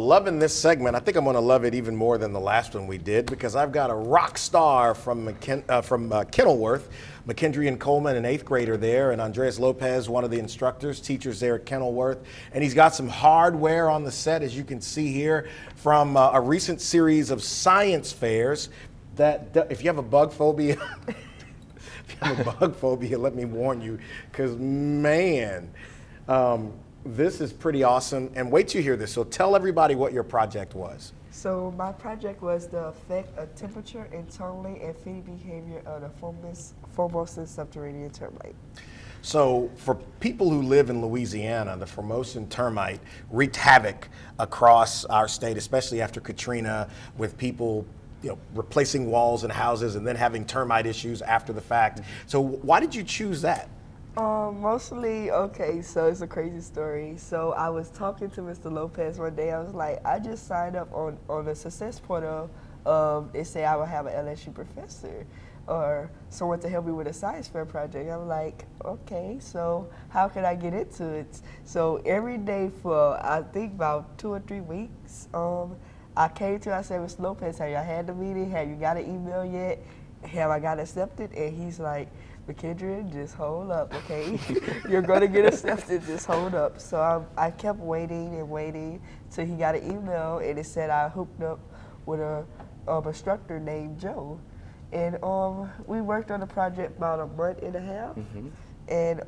loving this segment. I think I'm going to love it even more than the last one we did because I've got a rock star from Kenilworth, Mckendrian Coleman, an 8th grader there, and Andres Lopez, one of the instructors, teachers there at Kenilworth. And he's got some hardware on the set, as you can see here, from a recent series of science fairs that, if you have a bug phobia, let me warn you, because man, this is pretty awesome. And wait till you hear this. So tell everybody what your project was. So my project was the effect of temperature internally and feeding behavior of the Formosan subterranean termite. So for people who live in Louisiana, the Formosan termite wreaked havoc across our state, especially after Katrina, with people replacing walls and houses and then having termite issues after the fact. So why did you choose that? Mostly, okay, so it's a crazy story. So I was talking to Mr. Lopez one day. I was like, I just signed up on the success portal. They say I will have an LSU professor or someone to help me with a science fair project. I'm like, okay, so how can I get into it? So every day for, I think about 2 or 3 weeks, I came to, I said, Mr. Lopez, have you had the meeting? Have you got an email yet? Have I got accepted? And he's like, Mckendrian, just hold up, okay? You're gonna get accepted, just hold up. So I kept waiting and waiting till he got an email and it said I hooked up with a instructor named Joe. And we worked on the project about a month and a half. And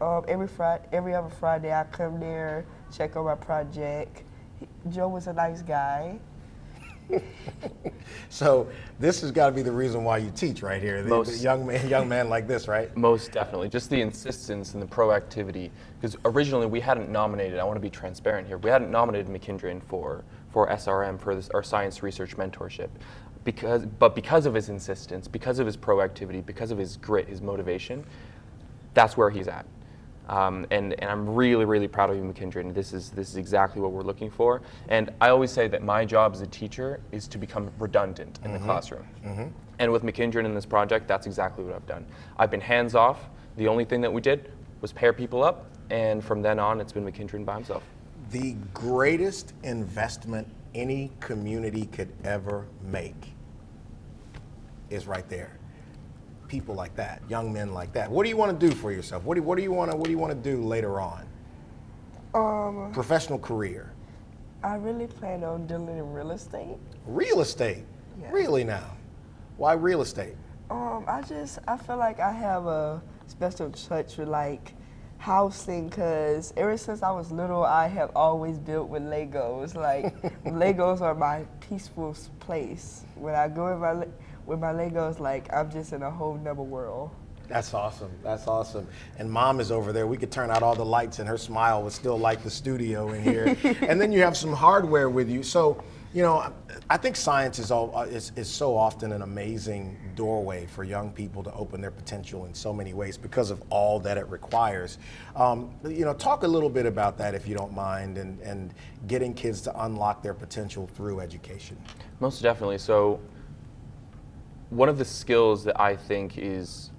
every other Friday I come there, check on my project. Joe was a nice guy. So this has got to be the reason why you teach right here. The young man like this, right? Most definitely. Just the insistence and the proactivity. Because originally we hadn't nominated, I want to be transparent here, we hadn't nominated Mckendrian for SRM, for our science research mentorship. But because of his insistence, because of his proactivity, because of his grit, his motivation, that's where he's at. And I'm really, really proud of you, Mckendrian. This is exactly what we're looking for. And I always say that my job as a teacher is to become redundant in the classroom. And with Mckendrian in this project, that's exactly what I've done. I've been hands off. The only thing that we did was pair people up, and from then on, it's been Mckendrian by himself. The greatest investment any community could ever make is right there. People like that, young men like that. What do you want to do for yourself? What do you want to do later on? Professional career. I really plan on dealing in real estate. Real estate? Yeah. Really now? Why real estate? I feel like I have a special touch with like housing, because ever since I was little, I have always built with Legos. Like Legos are my peaceful place. When I go with my Legos, like I'm just in a whole nother world. That's awesome. That's awesome. And Mom is over there. We could turn out all the lights and her smile would still light the studio in here. And then you have some hardware with you. So, I think science is so often an amazing doorway for young people to open their potential in so many ways because of all that it requires. Talk a little bit about that if you don't mind, and getting kids to unlock their potential through education. Most definitely. So one of the skills that I think is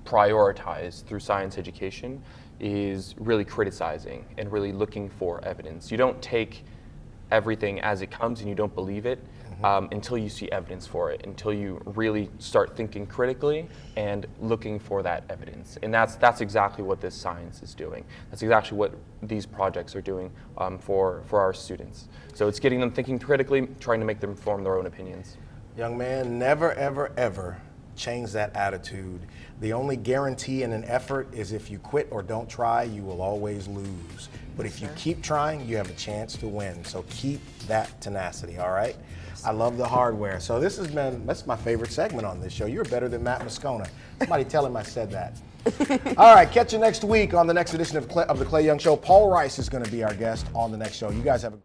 prioritized through science education is really criticizing and really looking for evidence. You don't take everything as it comes and you don't believe it until you see evidence for it, until you really start thinking critically and looking for that evidence. And that's exactly what this science is doing. That's exactly what these projects are doing for our students. So it's getting them thinking critically, trying to make them form their own opinions. Young man, never, ever, ever change that attitude. The only guarantee in an effort is if you quit or don't try, you will always lose. But if you keep trying, you have a chance to win. So keep that tenacity, all right? I love the hardware. So that's my favorite segment on this show. You're better than Matt Moscona. Somebody tell him I said that. All right, catch you next week on the next edition of the Clay Young Show. Paul Rice is going to be our guest on the next show. You guys have a